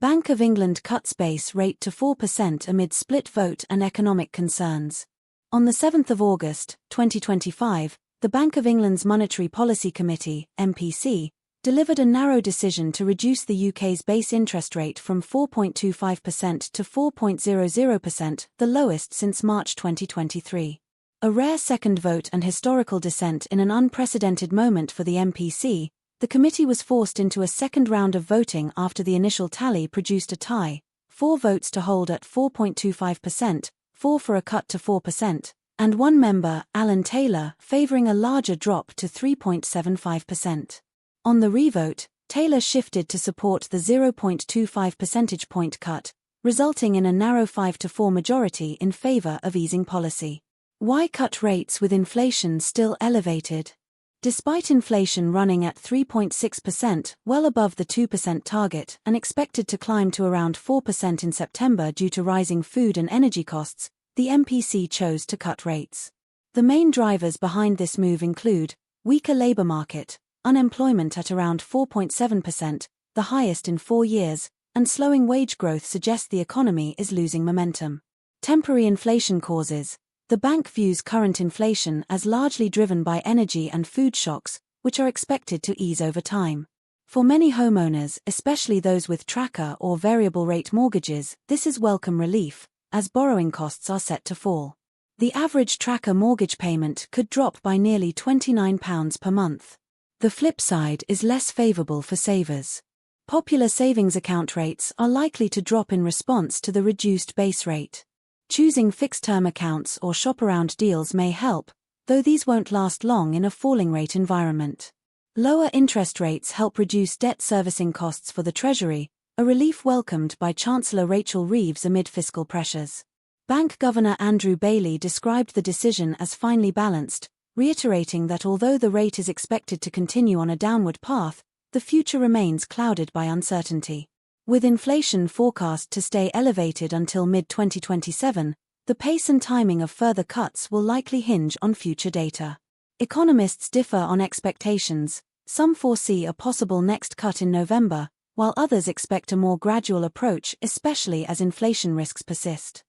Bank of England cuts base rate to 4% amid split vote and economic concerns. On 7 August, 2025, the Bank of England's Monetary Policy Committee, MPC, delivered a narrow decision to reduce the UK's base interest rate from 4.25% to 4.00%, the lowest since March 2023. A rare second vote and historical dissent in an unprecedented moment for the MPC, the committee was forced into a second round of voting after the initial tally produced a tie, 4 votes to hold at 4.25%, 4 for a cut to 4%, and one member, Alan Taylor, favouring a larger drop to 3.75%. On the revote, Taylor shifted to support the 0.25 percentage point cut, resulting in a narrow 5-4 majority in favour of easing policy. Why cut rates with inflation still elevated? Despite inflation running at 3.6%, well above the 2% target, and expected to climb to around 4% in September due to rising food and energy costs, the MPC chose to cut rates. The main drivers behind this move include weaker labour market, unemployment at around 4.7%, the highest in 4 years, and slowing wage growth suggest the economy is losing momentum. Temporary inflation causes. The bank views current inflation as largely driven by energy and food shocks, which are expected to ease over time. For many homeowners, especially those with tracker or variable rate mortgages, this is welcome relief, as borrowing costs are set to fall. The average tracker mortgage payment could drop by nearly £29 per month. The flip side is less favourable for savers. Popular savings account rates are likely to drop in response to the reduced base rate. Choosing fixed-term accounts or shop-around deals may help, though these won't last long in a falling rate environment. Lower interest rates help reduce debt servicing costs for the Treasury, a relief welcomed by Chancellor Rachel Reeves amid fiscal pressures. Bank Governor Andrew Bailey described the decision as finely balanced, reiterating that although the rate is expected to continue on a downward path, the future remains clouded by uncertainty. With inflation forecast to stay elevated until mid-2027, the pace and timing of further cuts will likely hinge on future data. Economists differ on expectations. Some foresee a possible next cut in November, while others expect a more gradual approach, especially as inflation risks persist.